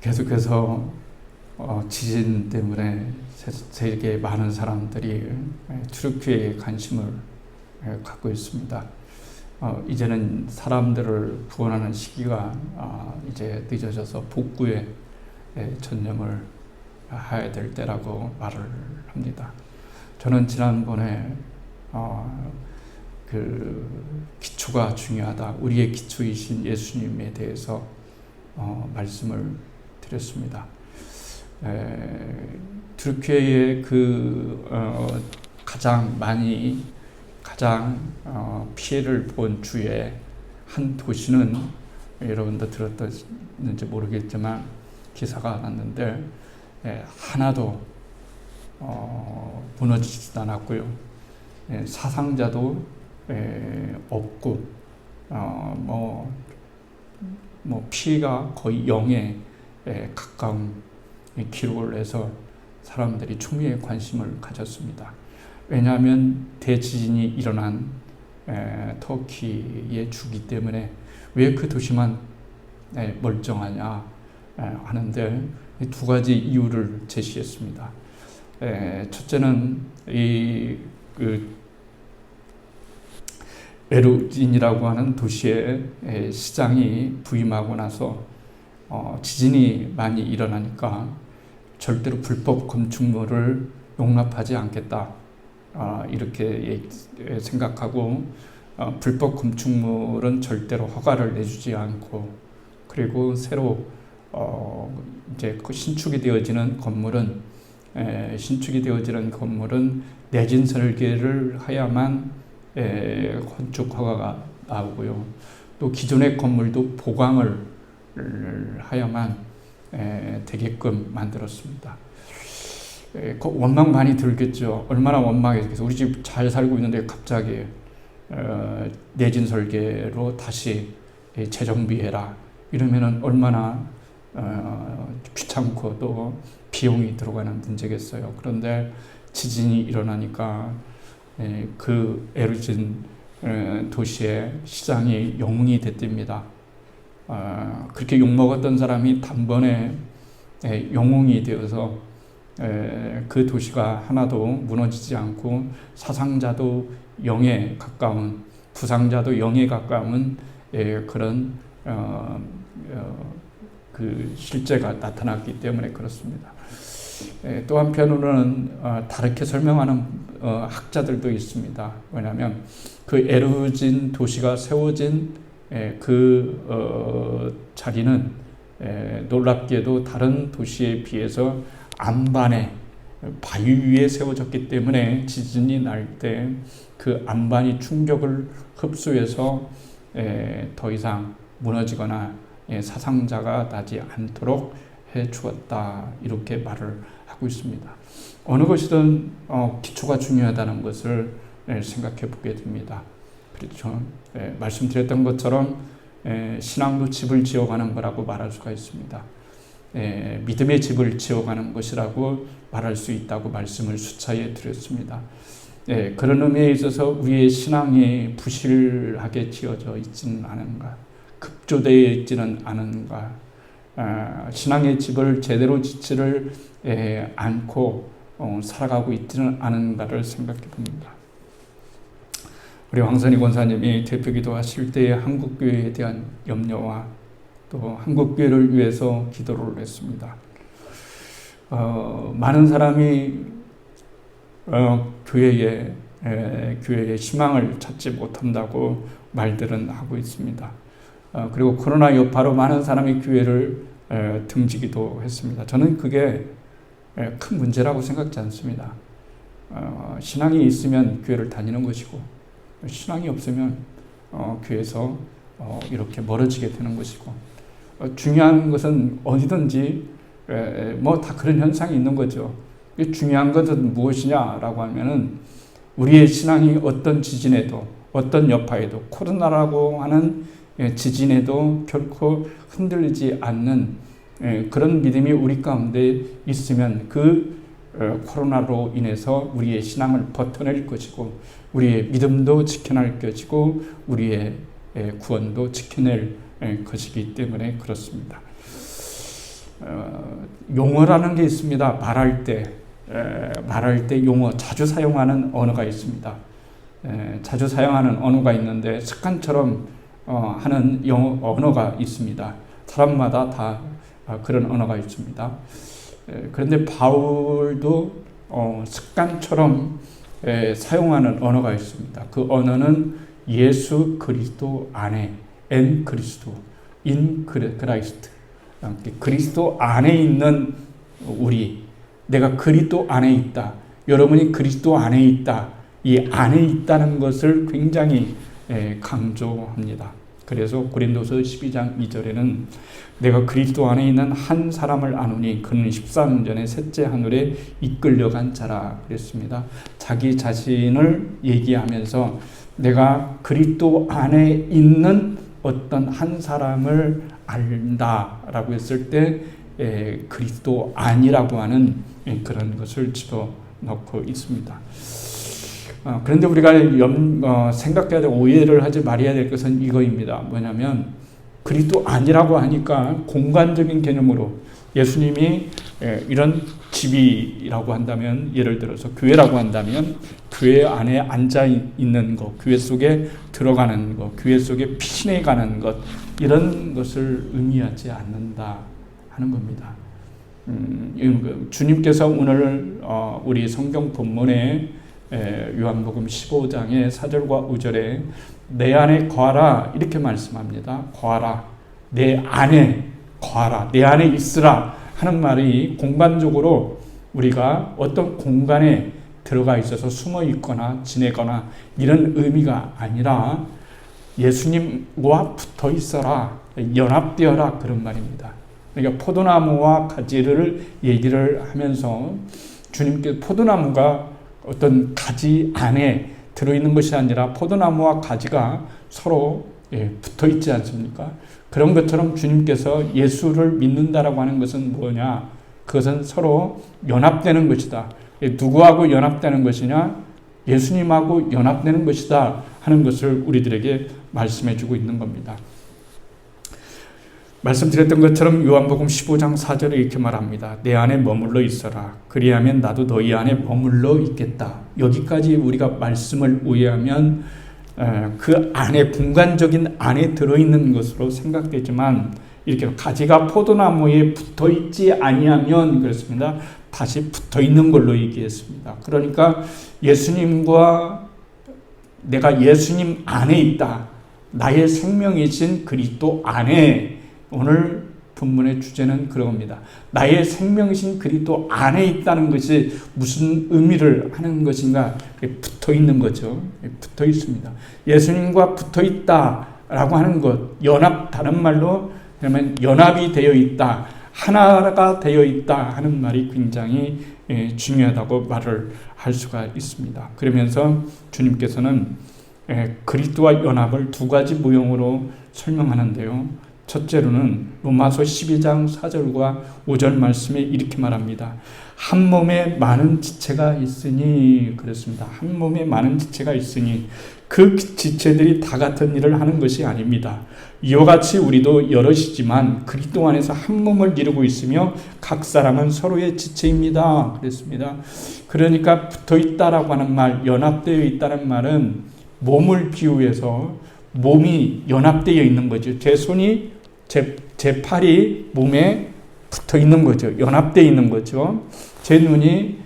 계속해서 지진 때문에 세계 많은 사람들이 트루키에 관심을 갖고 있습니다. 이제는 사람들을 구원하는 시기가 이제 늦어져서 복구에 전념을 해야 될 때라고 말을 합니다. 저는 지난번에 그 기초가 중요하다, 우리의 기초이신 예수님에 대해서 말씀을 드렸습니다. 트루키의 가장 피해를 본 주의 한 도시는 여러분도 들었는지 모르겠지만 기사가 났는데 하나도 무너지지도 않았고요. 사상자도 없고 피해가 거의 0에 가까운 기록을 해서 사람들이 충분히 관심을 가졌습니다. 왜냐하면 대지진이 일어난 터키의 주기 때문에 왜 그 도시만 멀쩡하냐 하는데 두 가지 이유를 제시했습니다. 첫째는 에르진이라고 하는 도시의 시장이 부임하고 나서 지진이 많이 일어나니까 절대로 불법 건축물을 용납하지 않겠다, 이렇게 생각하고 불법 건축물은 절대로 허가를 내주지 않고, 그리고 새로 이제 신축이 되어지는 건물은 내진 설계를 해야만 건축 허가가 나오고요. 또 기존의 건물도 보강을 하야만 되게끔 만들었습니다. 원망 많이 들겠죠. 얼마나 원망했겠어요. 우리 집 잘 살고 있는데 갑자기 내진 설계로 다시 재정비해라 이러면은 얼마나 귀찮고 또 비용이 들어가는 문제겠어요. 그런데 지진이 일어나니까 그 에르진 도시의 시장이 영웅이 됐답니다. 그렇게 욕먹었던 사람이 단번에 영웅이 되어서 그 도시가 하나도 무너지지 않고 사상자도 0에 가까운, 부상자도 0에 가까운 그런 그 실제가 나타났기 때문에 그렇습니다. 또 한편으로는 다르게 설명하는 학자들도 있습니다. 왜냐하면 그 에르진 도시가 세워진 자리는 놀랍게도 다른 도시에 비해서 안반에 바위 위에 세워졌기 때문에 지진이 날 때 그 안반이 충격을 흡수해서 더 이상 무너지거나 사상자가 나지 않도록 해 주었다, 이렇게 말을 하고 있습니다. 어느 것이든 기초가 중요하다는 것을 생각해 보게 됩니다. 그렇죠. 말씀드렸던 것처럼 신앙도 집을 지어가는 거라고 말할 수가 있습니다. 믿음의 집을 지어가는 것이라고 말할 수 있다고 말씀을 수차례 드렸습니다. 그런 의미에 있어서 우리의 신앙이 부실하게 지어져 있지는 않은가, 급조되어 있지는 않은가, 신앙의 집을 제대로 짓지를 않고 살아가고 있지는 않은가를 생각해 봅니다. 우리 황선희 권사님이 대표기도 하실 때 한국교회에 대한 염려와 또 한국교회를 위해서 기도를 했습니다. 많은 사람이 교회에 희망을 찾지 못한다고 말들은 하고 있습니다. 그리고 코로나 여파로 많은 사람이 교회를 등지기도 했습니다. 저는 그게 큰 문제라고 생각지 않습니다. 신앙이 있으면 교회를 다니는 것이고, 신앙이 없으면 교회에서 이렇게 멀어지게 되는 것이고, 중요한 것은 어디든지 다 그런 현상이 있는 거죠. 중요한 것은 무엇이냐라고 하면은 우리의 신앙이 어떤 지진에도, 어떤 여파에도, 코로나라고 하는 지진에도 결코 흔들리지 않는 그런 믿음이 우리 가운데 있으면 그 코로나로 인해서 우리의 신앙을 버텨낼 것이고, 우리의 믿음도 지켜낼 것이고, 우리의 구원도 지켜낼 것이기 때문에 그렇습니다. 용어라는 게 있습니다. 말할 때 용어, 자주 사용하는 언어가 있습니다. 자주 사용하는 언어가 있는데 습관처럼 하는 언어가 있습니다. 사람마다 다 그런 언어가 있습니다. 그런데 바울도 습관처럼 사용하는 언어가 있습니다. 그 언어는 예수 그리스도 안에, 엔 그리스도, 인 그라이스트, 그리스도 안에 있는 우리, 내가 그리스도 안에 있다, 여러분이 그리스도 안에 있다, 이 안에 있다는 것을 굉장히 강조합니다. 그래서 고린도서 12장 2절에는 내가 그리스도 안에 있는 한 사람을 아노니 그는 14년 전에 셋째 하늘에 이끌려간 자라 그랬습니다. 자기 자신을 얘기하면서 내가 그리스도 안에 있는 어떤 한 사람을 안다라고 했을 때 그리스도 안이라고 하는 그런 것을 집어넣고 있습니다. 그런데 우리가 생각해야 될, 오해를 하지 말아야 될 것은 이거입니다. 뭐냐면 그리스도 아니라고 하니까 공간적인 개념으로 예수님이 이런 집이라고 한다면, 예를 들어서 교회라고 한다면 교회 안에 앉아 있는 것, 교회 속에 들어가는 것, 교회 속에 피신해 가는 것, 이런 것을 의미하지 않는다 하는 겁니다. 주님께서 오늘 우리 성경 본문에 요한복음 15장의 4절과 5절에 내 안에 거하라 이렇게 말씀합니다. 거하라, 내 안에 거하라, 내 안에 있으라 하는 말이 공간적으로 우리가 어떤 공간에 들어가 있어서 숨어 있거나 지내거나 이런 의미가 아니라 예수님과 붙어 있어라, 연합되어라, 그런 말입니다. 그러니까 포도나무와 가지를 얘기를 하면서 주님께서 포도나무가 어떤 가지 안에 들어있는 것이 아니라 포도나무와 가지가 서로 붙어 있지 않습니까? 그런 것처럼 주님께서 예수를 믿는다라고 하는 것은 뭐냐? 그것은 서로 연합되는 것이다. 누구하고 연합되는 것이냐? 예수님하고 연합되는 것이다 하는 것을 우리들에게 말씀해 주고 있는 겁니다. 말씀드렸던 것처럼 요한복음 15장 4절에 이렇게 말합니다. 내 안에 머물러 있어라. 그리하면 나도 너희 안에 머물러 있겠다. 여기까지 우리가 말씀을 오해하면 그 안에, 공간적인 안에 들어있는 것으로 생각되지만, 이렇게 가지가 포도나무에 붙어 있지 아니하면 그렇습니다. 다시 붙어 있는 걸로 얘기했습니다. 그러니까 예수님과 내가 예수님 안에 있다. 나의 생명이신 그리스도 안에, 오늘 본문의 주제는 그겁니다. 나의 생명이신 그리스도 안에 있다는 것이 무슨 의미를 하는 것인가? 붙어 있는 거죠. 붙어 있습니다. 예수님과 붙어 있다라고 하는 것, 연합, 다른 말로 그러면 연합이 되어 있다, 하나가 되어 있다 하는 말이 굉장히 중요하다고 말을 할 수가 있습니다. 그러면서 주님께서는 그리스도와 연합을 두 가지 모형으로 설명하는데요. 첫째로는 로마서 12장 4절과 5절 말씀에 이렇게 말합니다. 한 몸에 많은 지체가 있으니, 그렇습니다. 한 몸에 많은 지체가 있으니 그 지체들이 다 같은 일을 하는 것이 아닙니다. 이와 같이 우리도 여럿이지만 그리스도 안에서 한 몸을 이루고 있으며 각 사람은 서로의 지체입니다. 그랬습니다. 그러니까 붙어 있다라고 하는 말, 연합되어 있다는 말은 몸을 비유해서 몸이 연합되어 있는 거죠. 제 손이, 제 팔이 몸에 붙어 있는 거죠. 연합되어 있는 거죠. 제 눈이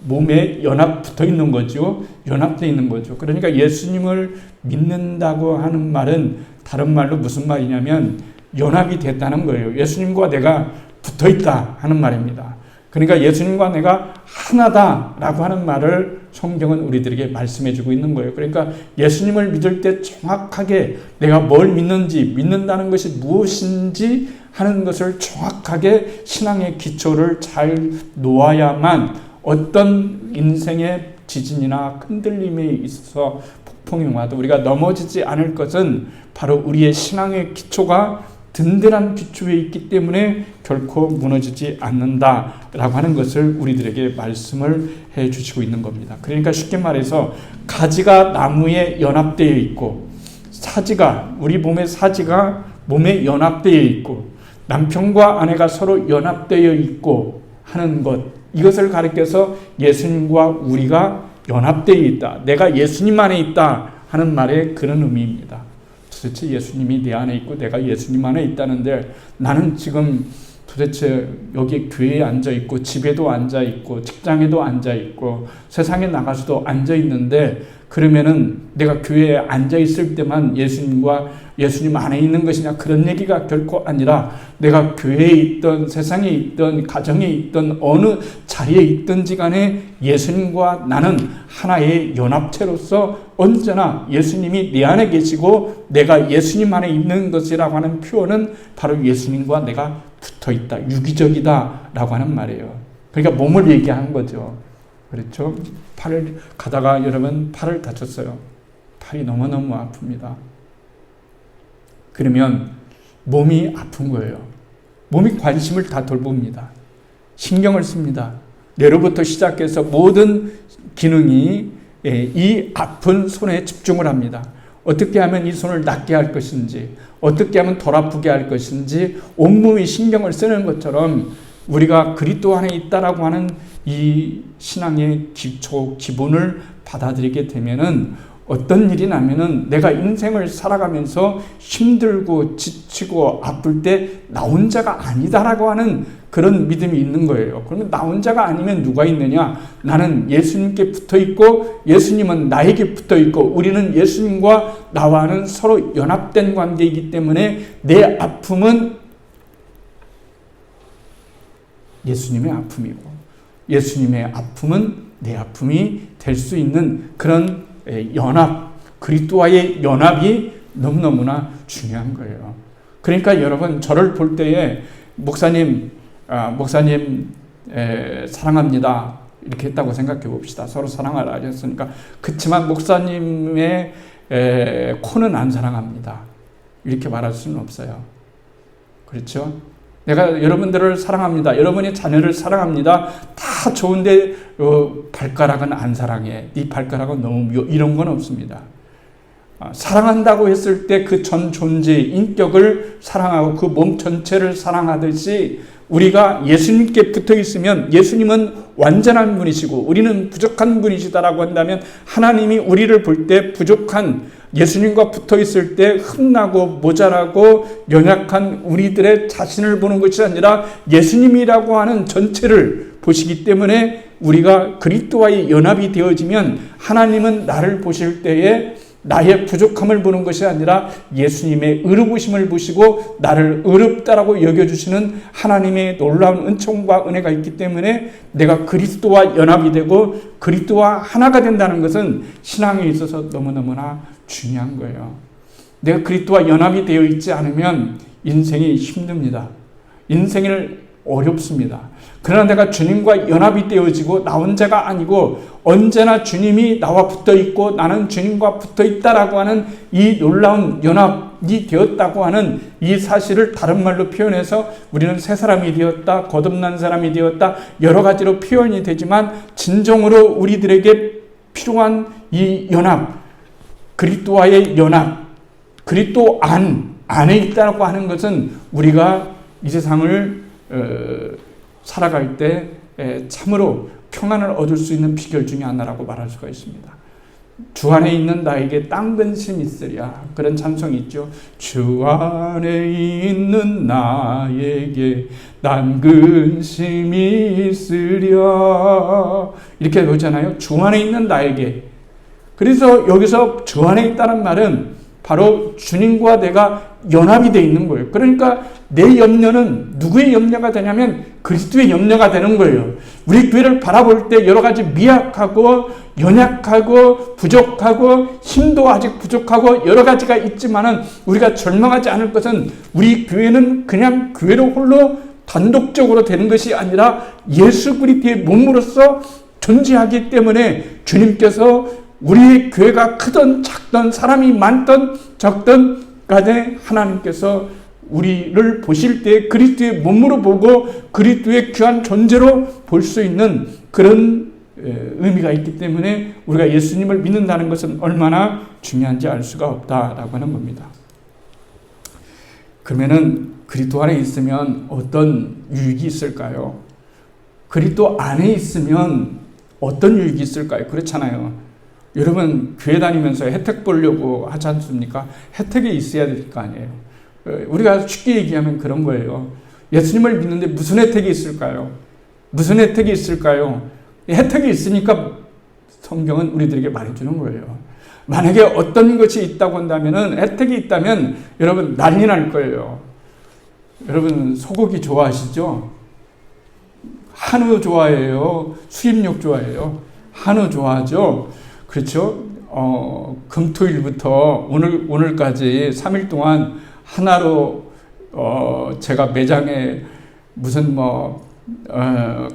몸에 붙어 있는 거죠. 연합되어 있는 거죠. 그러니까 예수님을 믿는다고 하는 말은 다른 말로 무슨 말이냐면 연합이 됐다는 거예요. 예수님과 내가 붙어 있다 하는 말입니다. 그러니까 예수님과 내가 하나다라고 하는 말을 성경은 우리들에게 말씀해 주고 있는 거예요. 그러니까 예수님을 믿을 때 정확하게 내가 뭘 믿는지, 믿는다는 것이 무엇인지 하는 것을 정확하게 신앙의 기초를 잘 놓아야만 어떤 인생의 지진이나 흔들림에 있어서 폭풍이 와도 우리가 넘어지지 않을 것은 바로 우리의 신앙의 기초가 든든한 기초에 있기 때문에 결코 무너지지 않는다라고 하는 것을 우리들에게 말씀을 해 주시고 있는 겁니다. 그러니까 쉽게 말해서 가지가 나무에 연합되어 있고 사지가, 우리 몸의 사지가 몸에 연합되어 있고 남편과 아내가 서로 연합되어 있고 하는 것, 이것을 가리켜서 예수님과 우리가 연합되어 있다, 내가 예수님 안에 있다 하는 말의 그런 의미입니다. 도대체 예수님이 내 안에 있고 내가 예수님 안에 있다는데 나는 지금 도대체 여기 교회에 앉아있고 집에도 앉아있고 직장에도 앉아있고 세상에 나가서도 앉아있는데, 그러면은 내가 교회에 앉아있을 때만 예수님 안에 있는 것이냐, 그런 얘기가 결코 아니라 내가 교회에 있던 세상에 있던 가정에 있던 어느 자리에 있든지 간에 예수님과 나는 하나의 연합체로서 언제나 예수님이 내 안에 계시고 내가 예수님 안에 있는 것이라고 하는 표현은 바로 예수님과 내가 붙어있다, 유기적이다 라고 하는 말이에요. 그러니까 몸을 얘기하는 거죠. 그렇죠? 팔을 가다가 여러분 팔을 다쳤어요. 팔이 너무너무 아픕니다. 그러면 몸이 아픈 거예요. 몸이 관심을 다 돌봅니다. 신경을 씁니다. 뇌로부터 시작해서 모든 기능이 이 아픈 손에 집중을 합니다. 어떻게 하면 이 손을 낫게 할 것인지, 어떻게 하면 덜 아프게 할 것인지 온몸이 신경을 쓰는 것처럼 우리가 그리스도 안에 있다라고 하는 이 신앙의 기초, 기본을 받아들이게 되면은 어떤 일이 나면은 내가 인생을 살아가면서 힘들고 지치고 아플 때 나 혼자가 아니다라고 하는 그런 믿음이 있는 거예요. 그러면 나 혼자가 아니면 누가 있느냐? 나는 예수님께 붙어 있고 예수님은 나에게 붙어 있고 우리는 예수님과 나와는 서로 연합된 관계이기 때문에 내 아픔은 예수님의 아픔이고 예수님의 아픔은 내 아픔이 될 수 있는 그런 연합, 그리스도와의 연합이 너무너무나 중요한 거예요. 그러니까 여러분, 저를 볼 때에 목사님 사랑합니다 이렇게 했다고 생각해 봅시다. 서로 사랑하라 하셨으니까. 그렇지만 목사님의 코는 안 사랑합니다 이렇게 말할 수는 없어요. 그렇죠? 내가 여러분들을 사랑합니다, 여러분의 자녀를 사랑합니다, 다 좋은데 발가락은 안 사랑해, 네 발가락은 너무 이런 건 없습니다. 사랑한다고 했을 때 그 전 존재의 인격을 사랑하고 그 몸 전체를 사랑하듯이 우리가 예수님께 붙어 있으면 예수님은 완전한 분이시고 우리는 부족한 분이시다라고 한다면 하나님이 우리를 볼 때 부족한, 예수님과 붙어 있을 때 흠나고 모자라고 연약한 우리들의 자신을 보는 것이 아니라 예수님이라고 하는 전체를 보시기 때문에 우리가 그리스도와의 연합이 되어지면 하나님은 나를 보실 때에 나의 부족함을 보는 것이 아니라 예수님의 의롭으심을 보시고 나를 의롭다라고 여겨주시는 하나님의 놀라운 은총과 은혜가 있기 때문에 내가 그리스도와 연합이 되고 그리스도와 하나가 된다는 것은 신앙에 있어서 너무너무나 중요한 거예요. 내가 그리스도와 연합이 되어 있지 않으면 인생이 힘듭니다. 인생을 어렵습니다. 그러나 내가 주님과 연합이 되어지고 나 혼자가 아니고 언제나 주님이 나와 붙어 있고 나는 주님과 붙어 있다라고 하는 이 놀라운 연합이 되었다고 하는 이 사실을 다른 말로 표현해서 우리는 새 사람이 되었다, 거듭난 사람이 되었다, 여러 가지로 표현이 되지만 진정으로 우리들에게 필요한 이 연합, 그리스도와의 연합, 그리스도 안에 있다고 하는 것은 우리가 이 세상을 살아갈 때 참으로 평안을 얻을 수 있는 비결 중에 하나라고 말할 수가 있습니다. 주 안에 있는 나에게 딴 근심 있으랴, 그런 찬송이 있죠. 주 안에 있는 나에게 딴 근심이 있으랴 이렇게 보잖아요. 주 안에 있는 나에게. 그래서 여기서 주 안에 있다는 말은 바로 주님과 내가 연합이 되어 있는 거예요. 그러니까 내 염려는 누구의 염려가 되냐면 그리스도의 염려가 되는 거예요. 우리 교회를 바라볼 때 여러 가지 미약하고 연약하고 부족하고 힘도 아직 부족하고 여러 가지가 있지만은 우리가 절망하지 않을 것은 우리 교회는 그냥 교회로 홀로 단독적으로 되는 것이 아니라 예수 그리스도의 몸으로서 존재하기 때문에 주님께서 우리의 교회가 크든 작든 사람이 많든 적든 간에 하나님께서 우리를 보실 때 그리스도의 몸으로 보고 그리스도의 귀한 존재로 볼 수 있는 그런 의미가 있기 때문에 우리가 예수님을 믿는다는 것은 얼마나 중요한지 알 수가 없다라고 하는 겁니다. 그러면은 그리스도 안에 있으면 어떤 유익이 있을까요? 그리스도 안에 있으면 어떤 유익이 있을까요? 그렇잖아요. 여러분 교회 다니면서 혜택 보려고 하지 않습니까? 혜택이 있어야 될 거 아니에요. 우리가 쉽게 얘기하면 그런 거예요. 예수님을 믿는데 무슨 혜택이 있을까요? 무슨 혜택이 있을까요? 혜택이 있으니까 성경은 우리들에게 말해주는 거예요. 만약에 어떤 것이 있다고 한다면, 혜택이 있다면 여러분 난리 날 거예요. 여러분 소고기 좋아하시죠? 한우 좋아해요? 수입육 좋아해요? 한우 좋아하죠? 그렇죠? 금토일부터 오늘까지 3일 동안 하나로 제가 매장에 무슨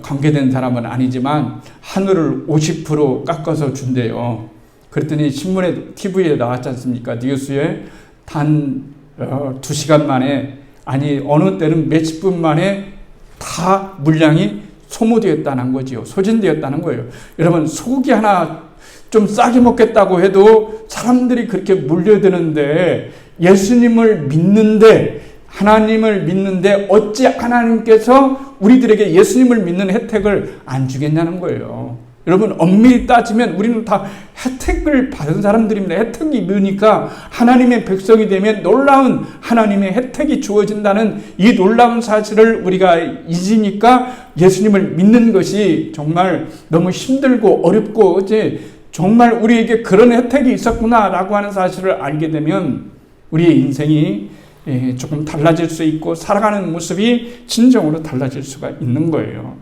관계된 사람은 아니지만 한우를 50% 깎아서 준대요. 그랬더니 신문에 TV에 나왔지 않습니까? 뉴스에 단 2시간 만에, 아니 어느 때는 몇십 분 만에 다 물량이 소모되었다는 거지요. 소진되었다는 거예요. 여러분 소고기 하나 좀 싸게 먹겠다고 해도 사람들이 그렇게 몰려드는데, 예수님을 믿는데, 하나님을 믿는데 어찌 하나님께서 우리들에게 예수님을 믿는 혜택을 안 주겠냐는 거예요. 여러분 엄밀히 따지면 우리는 다 혜택을 받은 사람들입니다. 혜택이 뭐니까 하나님의 백성이 되면 놀라운 하나님의 혜택이 주어진다는 이 놀라운 사실을 우리가 잊으니까 예수님을 믿는 것이 정말 너무 힘들고 어렵고, 정말 우리에게 그런 혜택이 있었구나라고 하는 사실을 알게 되면 우리의 인생이 조금 달라질 수 있고 살아가는 모습이 진정으로 달라질 수가 있는 거예요.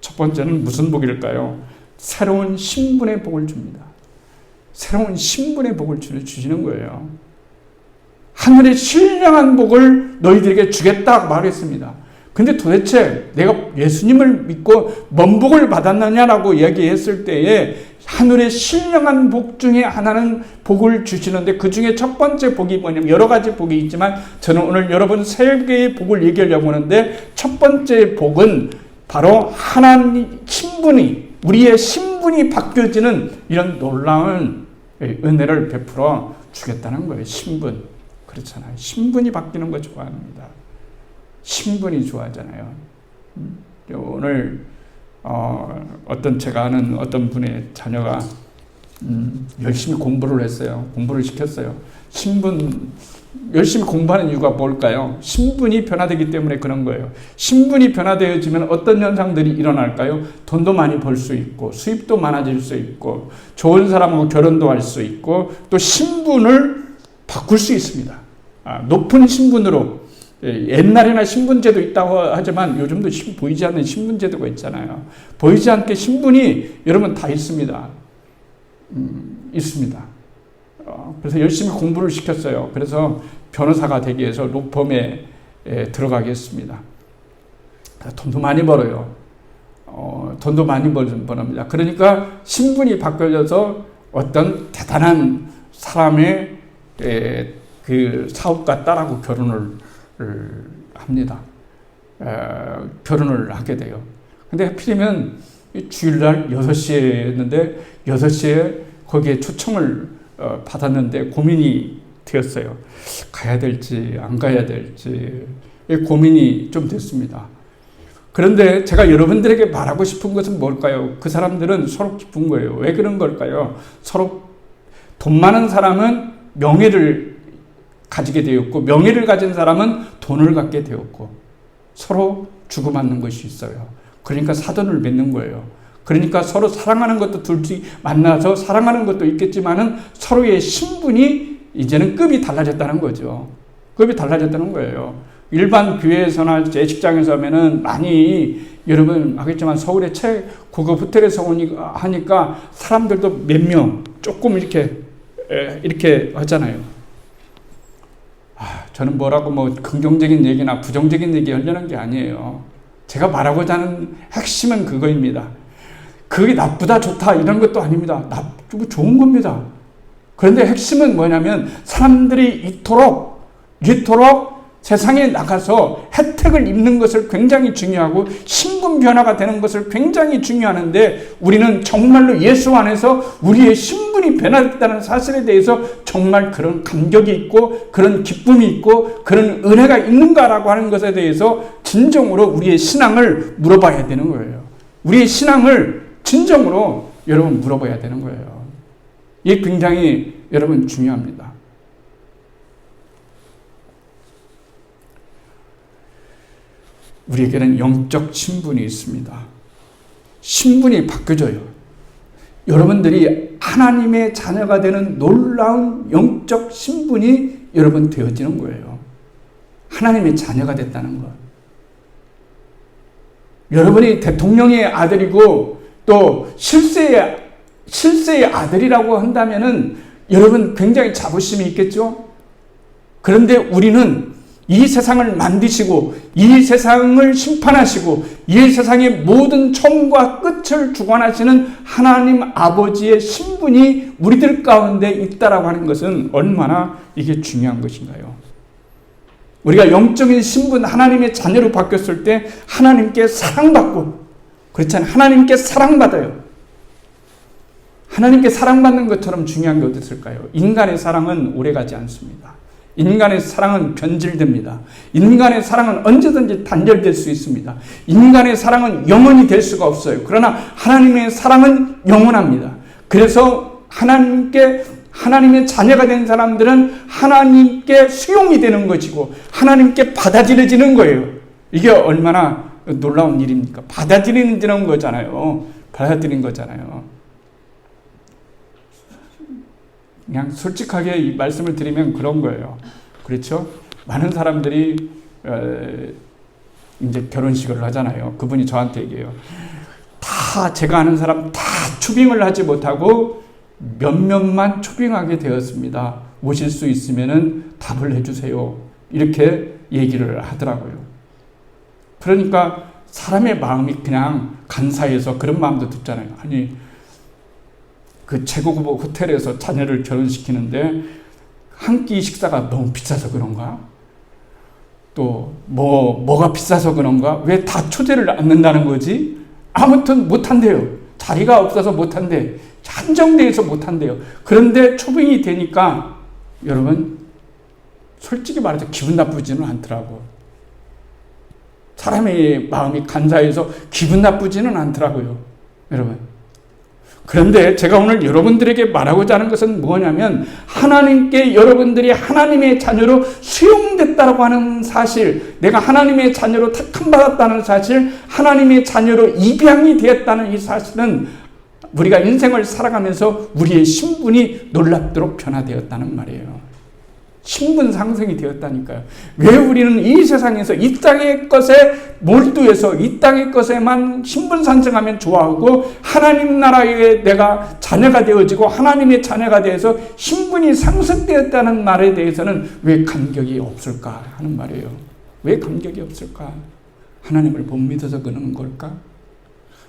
첫 번째는 무슨 복일까요? 새로운 신분의 복을 줍니다. 새로운 신분의 복을 주시는 거예요. 하늘의 신령한 복을 너희들에게 주겠다고 말했습니다. 근데 도대체 내가 예수님을 믿고 뭔 복을 받았느냐라고 이야기했을 때에 하늘의 신령한 복 중에 하나는 복을 주시는데, 그 중에 첫 번째 복이 뭐냐면, 여러 가지 복이 있지만 저는 오늘 여러분 세 개의 복을 얘기하려고 하는데, 첫 번째 복은 바로 하나님 신분이, 우리의 신분이 바뀌어지는 이런 놀라운 은혜를 베풀어 주겠다는 거예요. 신분. 그렇잖아요. 신분이 바뀌는 거 좋아합니다. 신분이 좋아하잖아요. 오늘 어떤 제가 아는 어떤 분의 자녀가 열심히 공부를 했어요. 공부를 시켰어요. 열심히 공부하는 이유가 뭘까요? 신분이 변화되기 때문에 그런 거예요. 신분이 변화되어지면 어떤 현상들이 일어날까요? 돈도 많이 벌 수 있고, 수입도 많아질 수 있고, 좋은 사람하고 결혼도 할 수 있고, 또 신분을 바꿀 수 있습니다. 높은 신분으로, 옛날에나 신분제도 있다고 하지만 요즘도 보이지 않는 신분제도가 있잖아요. 보이지 않게 신분이 여러분 다 있습니다. 있습니다. 그래서 열심히 공부를 시켰어요. 그래서 변호사가 되기 위해서 로펌에 들어가겠습니다. 돈도 많이 벌어요. 돈도 많이 벌습니다. 그러니까 신분이 바뀌어져서 어떤 대단한 사람의 그 사업가 딸하고 결혼을 합니다. 결혼을 하게 돼요. 근데 하필이면 주일날 6시에 했는데 6시에 거기에 초청을 받았는데 고민이 되었어요. 가야 될지 안 가야 될지 고민이 좀 됐습니다. 그런데 제가 여러분들에게 말하고 싶은 것은 뭘까요? 그 사람들은 서로 기쁜 거예요. 왜 그런 걸까요? 서로 돈 많은 사람은 명예를 가지게 되었고, 명예를 가진 사람은 돈을 갖게 되었고, 서로 주고받는 것이 있어요. 그러니까 사돈을 맺는 거예요. 그러니까 서로 사랑하는 것도 둘이 만나서 사랑하는 것도 있겠지만은 서로의 신분이 이제는 급이 달라졌다는 거죠. 급이 달라졌다는 거예요. 일반 교회에서나 제 직장에서 하면은 많이 여러분 하겠지만 서울의 최고급 호텔에서 하니까 사람들도 몇 명 조금 이렇게 하잖아요. 저는 뭐라고 긍정적인 얘기나 부정적인 얘기 하려는 게 아니에요. 제가 말하고자 하는 핵심은 그거입니다. 그게 나쁘다 좋다 이런 것도 아닙니다. 나쁘고 좋은 겁니다. 그런데 핵심은 뭐냐면 사람들이 이토록 세상에 나가서 혜택을 입는 것을 굉장히 중요하고 신분 변화가 되는 것을 굉장히 중요하는데 우리는 정말로 예수 안에서 우리의 신분이 변화됐다는 사실에 대해서 정말 그런 감격이 있고 그런 기쁨이 있고 그런 은혜가 있는가라고 하는 것에 대해서 진정으로 우리의 신앙을 물어봐야 되는 거예요. 우리의 신앙을 진정으로 여러분 물어봐야 되는 거예요. 이게 굉장히 여러분 중요합니다. 우리에게는 영적 신분이 있습니다. 신분이 바뀌어져요. 여러분들이 하나님의 자녀가 되는 놀라운 영적 신분이 여러분 되어지는 거예요. 하나님의 자녀가 됐다는 것. 여러분이 대통령의 아들이고 또 실세의 아들이라고 한다면은 여러분 굉장히 자부심이 있겠죠? 그런데 우리는 이 세상을 만드시고 이 세상을 심판하시고 이 세상의 모든 처음과 끝을 주관하시는 하나님 아버지의 신분이 우리들 가운데 있다라고 하는 것은 얼마나 이게 중요한 것인가요? 우리가 영적인 신분 하나님의 자녀로 바뀌었을 때 하나님께 사랑받고 그렇잖아요. 하나님께 사랑받아요. 하나님께 사랑받는 것처럼 중요한 게 어디 있을까요? 인간의 사랑은 오래가지 않습니다. 인간의 사랑은 변질됩니다. 인간의 사랑은 언제든지 단절될 수 있습니다. 인간의 사랑은 영원히 될 수가 없어요. 그러나 하나님의 사랑은 영원합니다. 그래서 하나님의 자녀가 된 사람들은 하나님께 수용이 되는 것이고 하나님께 받아들여지는 거예요. 이게 얼마나 놀라운 일입니까? 받아들이는 거잖아요. 받아들인 거잖아요. 그냥 솔직하게 이 말씀을 드리면 그런 거예요. 그렇죠? 많은 사람들이 이제 결혼식을 하잖아요. 그분이 저한테 얘기해요. 다 제가 아는 사람 다 초빙을 하지 못하고 몇몇만 초빙하게 되었습니다. 오실 수 있으면은 답을 해주세요. 이렇게 얘기를 하더라고요. 그러니까 사람의 마음이 그냥 간사해서 그런 마음도 듣잖아요. 아니 그 최고급 호텔에서 자녀를 결혼시키는데 한 끼 식사가 너무 비싸서 그런가? 또 뭐가 비싸서 그런가? 왜 다 초대를 않는다는 거지? 아무튼 못한대요. 자리가 없어서 못한대. 한정돼서 못한대요. 그런데 초빙이 되니까 여러분 솔직히 말해서 기분 나쁘지는 않더라고. 사람의 마음이 간사해서 기분 나쁘지는 않더라고요. 여러분. 그런데 제가 오늘 여러분들에게 말하고자 하는 것은 뭐냐면 하나님께 여러분들이 하나님의 자녀로 수용됐다고 하는 사실, 내가 하나님의 자녀로 택함받았다는 사실, 하나님의 자녀로 입양이 되었다는 이 사실은 우리가 인생을 살아가면서 우리의 신분이 놀랍도록 변화되었다는 말이에요. 신분 상승이 되었다니까요. 왜 우리는 이 세상에서 이 땅의 것에 몰두해서 이 땅의 것에만 신분 상승하면 좋아하고 하나님 나라에 내가 자녀가 되어지고 하나님의 자녀가 되어서 신분이 상승되었다는 말에 대해서는 왜 감격이 없을까 하는 말이에요. 왜 감격이 없을까? 하나님을 못 믿어서 그러는 걸까?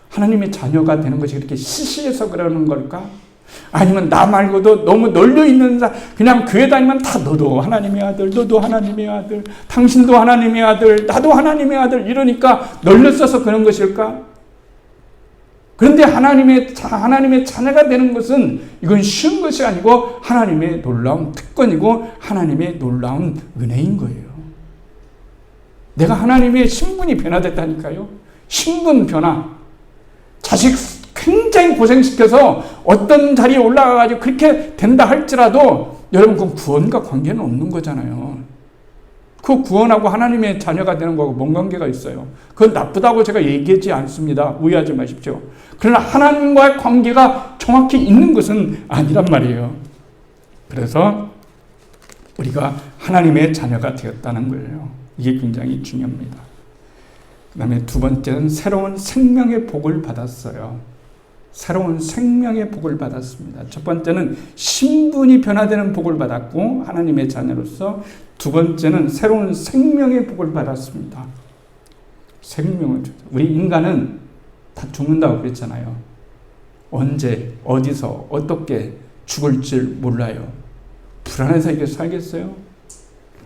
하나님의 자녀가 되는 것이 그렇게 시시해서 그러는 걸까? 아니면 나 말고도 너무 널려있는 그냥 교회 다니면 다 너도 하나님의 아들, 너도 하나님의 아들, 당신도 하나님의 아들, 나도 하나님의 아들 이러니까 널렸어서 그런 것일까? 그런데 하나님의 자녀가 되는 것은 이건 쉬운 것이 아니고 하나님의 놀라운 특권이고 하나님의 놀라운 은혜인 거예요. 내가 하나님의 신분이 변화됐다니까요. 신분 변화. 자식 굉장히 고생시켜서 어떤 자리에 올라가가지고 그렇게 된다 할지라도 여러분 그건 구원과 관계는 없는 거잖아요. 그 구원하고 하나님의 자녀가 되는 거하고 뭔 관계가 있어요? 그건 나쁘다고 제가 얘기하지 않습니다. 오해하지 마십시오. 그러나 하나님과의 관계가 정확히 있는 것은 아니란 말이에요. 그래서 우리가 하나님의 자녀가 되었다는 거예요. 이게 굉장히 중요합니다. 그 다음에 두 번째는 새로운 생명의 복을 받았어요. 새로운 생명의 복을 받았습니다. 첫 번째는 신분이 변화되는 복을 받았고 하나님의 자녀로서, 두 번째는 새로운 생명의 복을 받았습니다. 생명을 주죠. 우리 인간은 다 죽는다고 그랬잖아요. 언제 어디서 어떻게 죽을 줄 몰라요. 불안해서 이렇게 살겠어요?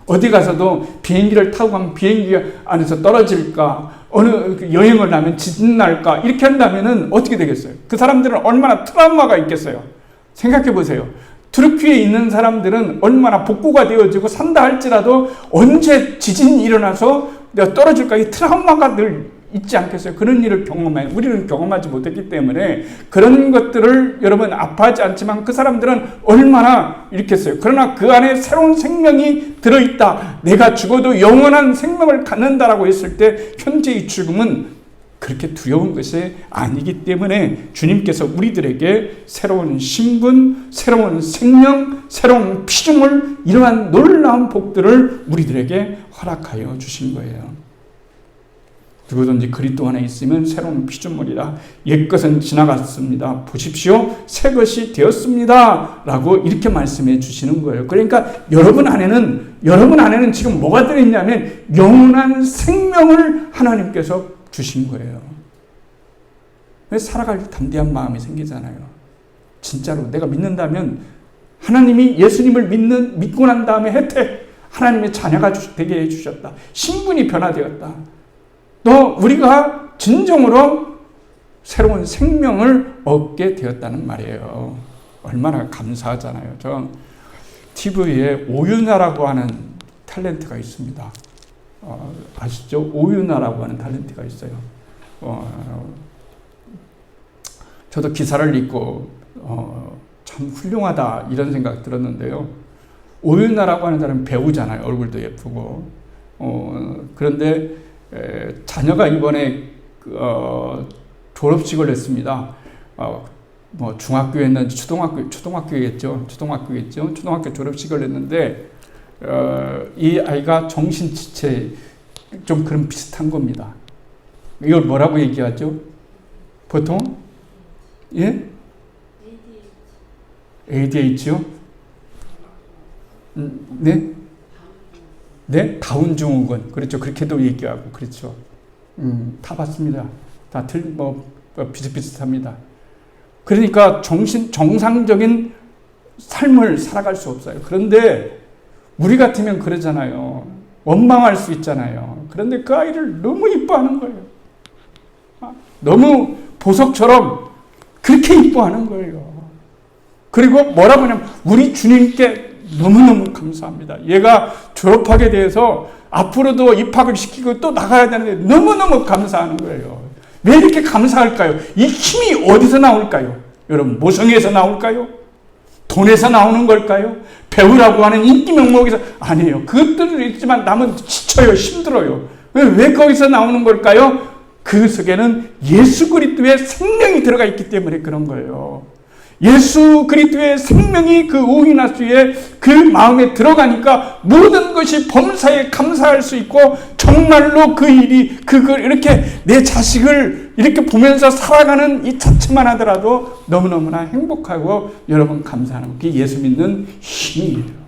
어디 가서도 비행기를 타고 가면 비행기 안에서 떨어질까, 어느 여행을 하면 지진 날까, 이렇게 한다면은 어떻게 되겠어요? 그 사람들은 얼마나 트라우마가 있겠어요? 생각해 보세요. 투르키에 있는 사람들은 얼마나 복구가 되어지고 산다 할지라도 언제 지진이 일어나서 내가 떨어질까, 이 트라우마가 늘 있지 않겠어요? 그런 일을 우리는 경험하지 못했기 때문에 그런 것들을 여러분 아파하지 않지만 그 사람들은 얼마나 이렇겠어요. 그러나 그 안에 새로운 생명이 들어있다. 내가 죽어도 영원한 생명을 갖는다라고 했을 때 현재의 죽음은 그렇게 두려운 것이 아니기 때문에 주님께서 우리들에게 새로운 신분, 새로운 생명, 새로운 피조물, 이러한 놀라운 복들을 우리들에게 허락하여 주신 거예요. 누구든지 그리스도 안에 있으면 새로운 피조물이라, 옛것은 지나갔습니다. 보십시오, 새 것이 되었습니다. 라고 이렇게 말씀해 주시는 거예요. 그러니까 여러분 안에는 지금 뭐가 들어있냐면 영원한 생명을 하나님께서 주신 거예요. 살아갈 담대한 마음이 생기잖아요. 진짜로 내가 믿는다면 하나님이 예수님을 믿고 난 다음에 혜택, 하나님의 자녀가 되게 해주셨다. 신분이 변화되었다. 또 우리가 진정으로 새로운 생명을 얻게 되었다는 말이에요. 얼마나 감사하잖아요. 저 TV에 오윤아라고 하는 탤런트가 있습니다. 아시죠? 오윤아라고 하는 탤런트가 있어요. 저도 기사를 읽고 참 훌륭하다 이런 생각 들었는데요. 오윤아라고 하는 사람은 배우잖아요. 얼굴도 예쁘고. 그런데 자녀가 이번에 졸업식을 했습니다. 뭐 중학교였는지 초등학교겠죠. 초등학교 졸업식을 했는데 이 아이가 정신지체 좀 그런 비슷한 겁니다. 이걸 뭐라고 얘기하죠? 보통? 예? ADH요? 네? 네? 다운증후군. 그렇죠. 그렇게도 얘기하고, 그렇죠. 다 봤습니다. 다 비슷비슷합니다. 그러니까 정상적인 삶을 살아갈 수 없어요. 그런데 우리 같으면 그러잖아요. 원망할 수 있잖아요. 그런데 그 아이를 너무 이뻐하는 거예요. 너무 보석처럼 그렇게 이뻐하는 거예요. 그리고 뭐라고 하냐면 우리 주님께 너무너무 감사합니다. 얘가 졸업하게 돼서 앞으로도 입학을 시키고 또 나가야 되는데 너무너무 감사하는 거예요. 왜 이렇게 감사할까요? 이 힘이 어디서 나올까요? 여러분, 모성에서 나올까요? 돈에서 나오는 걸까요? 배우라고 하는 인기 명목에서? 아니에요. 그것들도 있지만 남은 지쳐요. 힘들어요. 왜 거기서 나오는 걸까요? 그 속에는 예수 그리스도의 생명이 들어가 있기 때문에 그런 거예요. 예수 그리스도의 생명이 그 오히나스의 그 마음에 들어가니까 모든 것이 범사에 감사할 수 있고 정말로 그 일이 그걸 이렇게 내 자식을 이렇게 보면서 살아가는 이 자체만 하더라도 너무너무나 행복하고 여러분 감사하는 그게 예수 믿는 힘이에요.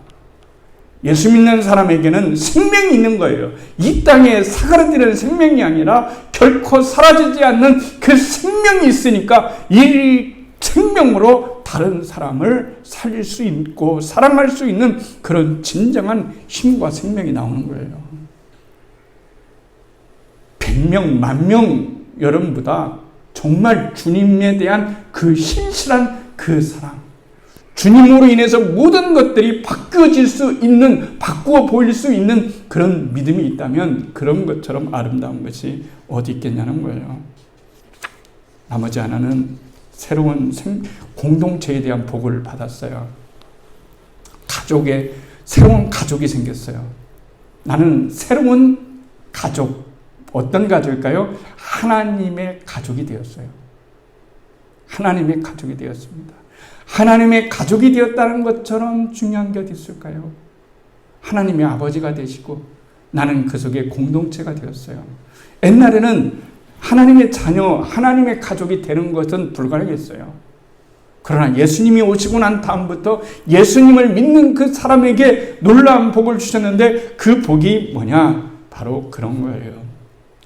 예수 믿는 사람에게는 생명이 있는 거예요. 이 땅에 사그라드는 생명이 아니라 결코 사라지지 않는 그 생명이 있으니까 이 생명으로 다른 사람을 살릴 수 있고 사랑할 수 있는 그런 진정한 힘과 생명이 나오는 거예요. 100명, 10,000명 여러분보다 정말 주님에 대한 그 신실한 그 사랑, 주님으로 인해서 모든 것들이 바뀌어질 수 있는, 바꾸어 보일 수 있는 그런 믿음이 있다면 그런 것처럼 아름다운 것이 어디 있겠냐는 거예요. 나머지 하나는 새로운 공동체에 대한 복을 받았어요. 새로운 가족이 생겼어요. 나는 새로운 가족, 어떤 가족일까요? 하나님의 가족이 되었어요. 하나님의 가족이 되었습니다. 하나님의 가족이 되었다는 것처럼 중요한 게 어디 있을까요? 하나님의 아버지가 되시고 나는 그 속에 공동체가 되었어요. 옛날에는 하나님의 자녀, 하나님의 가족이 되는 것은 불가능했어요. 그러나 예수님이 오시고 난 다음부터 예수님을 믿는 그 사람에게 놀라운 복을 주셨는데 그 복이 뭐냐? 바로 그런 거예요.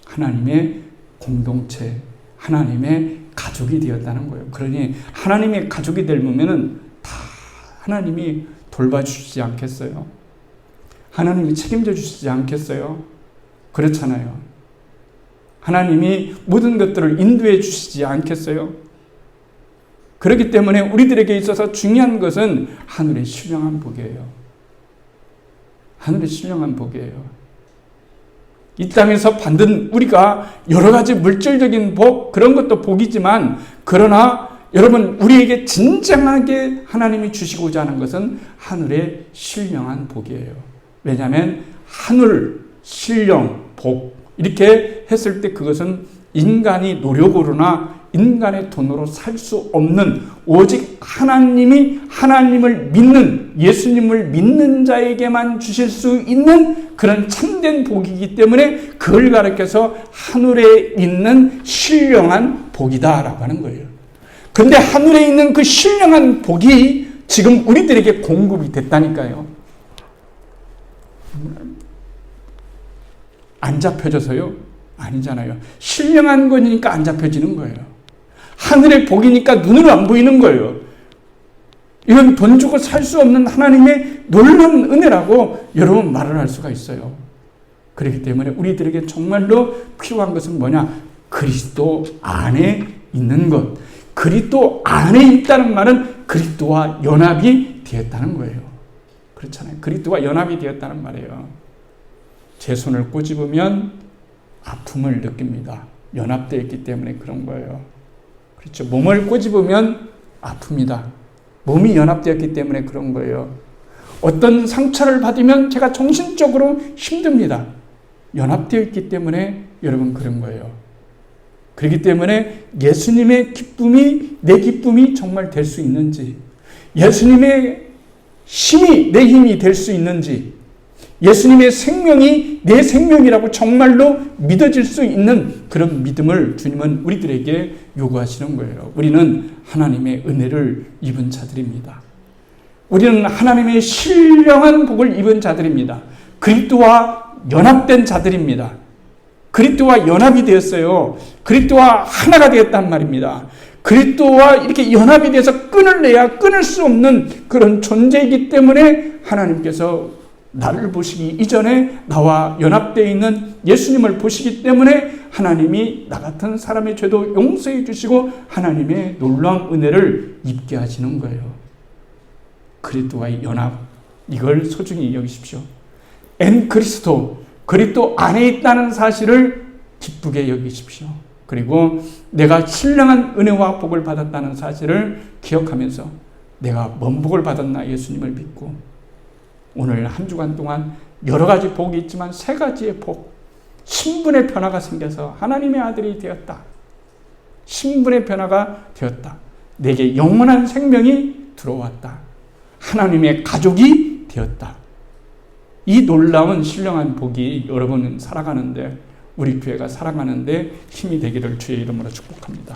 하나님의 공동체, 하나님의 가족이 되었다는 거예요. 그러니 하나님의 가족이 되려면은 다 하나님이 돌봐주시지 않겠어요? 하나님이 책임져 주시지 않겠어요? 그렇잖아요. 하나님이 모든 것들을 인도해 주시지 않겠어요? 그렇기 때문에 우리들에게 있어서 중요한 것은 하늘의 신령한 복이에요. 하늘의 신령한 복이에요. 이 땅에서 받는 우리가 여러 가지 물질적인 복, 그런 것도 복이지만, 그러나 여러분, 우리에게 진정하게 하나님이 주시고자 하는 것은 하늘의 신령한 복이에요. 왜냐하면 하늘, 신령, 복 이렇게 했을 때 그것은 인간이 노력으로나 인간의 돈으로 살 수 없는, 오직 하나님을 믿는, 예수님을 믿는 자에게만 주실 수 있는 그런 참된 복이기 때문에 그걸 가리켜서 하늘에 있는 신령한 복이다라고 하는 거예요. 그런데 하늘에 있는 그 신령한 복이 지금 우리들에게 공급이 됐다니까요. 안 잡혀져서요? 아니잖아요. 신령한 거니까 안 잡혀지는 거예요. 하늘의 복이니까 눈으로 안 보이는 거예요. 이건 돈 주고 살 수 없는 하나님의 놀라운 은혜라고 여러분 말을 할 수가 있어요. 그렇기 때문에 우리들에게 정말로 필요한 것은 뭐냐? 그리스도 안에 있는 것. 그리스도 안에 있다는 말은 그리스도와 연합이 되었다는 거예요. 그렇잖아요. 그리스도와 연합이 되었다는 말이에요. 제 손을 꼬집으면 아픔을 느낍니다. 연합되어 있기 때문에 그런 거예요. 그렇죠. 몸을 꼬집으면 아픕니다. 몸이 연합되었기 때문에 그런 거예요. 어떤 상처를 받으면 제가 정신적으로 힘듭니다. 연합되어 있기 때문에 여러분 그런 거예요. 그렇기 때문에 예수님의 기쁨이 내 기쁨이 정말 될 수 있는지, 예수님의 힘이 내 힘이 될 수 있는지, 예수님의 생명이 내 생명이라고 정말로 믿어질 수 있는 그런 믿음을 주님은 우리들에게 요구하시는 거예요. 우리는 하나님의 은혜를 입은 자들입니다. 우리는 하나님의 신령한 복을 입은 자들입니다. 그리스도와 연합된 자들입니다. 그리스도와 연합이 되었어요. 그리스도와 하나가 되었단 말입니다. 그리스도와 이렇게 연합이 돼서 끈을 내야 끊을 수 없는 그런 존재이기 때문에 하나님께서 나를 보시기 이전에 나와 연합되어 있는 예수님을 보시기 때문에 하나님이 나 같은 사람의 죄도 용서해 주시고 하나님의 놀라운 은혜를 입게 하시는 거예요. 그리스도와의 연합, 이걸 소중히 여기십시오. 그리스도 안에 있다는 사실을 기쁘게 여기십시오. 그리고 내가 신령한 은혜와 복을 받았다는 사실을 기억하면서 내가 뭔 복을 받았나 예수님을 믿고 오늘 한 주간 동안 여러 가지 복이 있지만 3가지의 복, 신분의 변화가 생겨서 하나님의 아들이 되었다. 신분의 변화가 되었다. 내게 영원한 생명이 들어왔다. 하나님의 가족이 되었다. 이 놀라운 신령한 복이 여러분 살아가는데, 우리 교회가 살아가는데 힘이 되기를 주의 이름으로 축복합니다.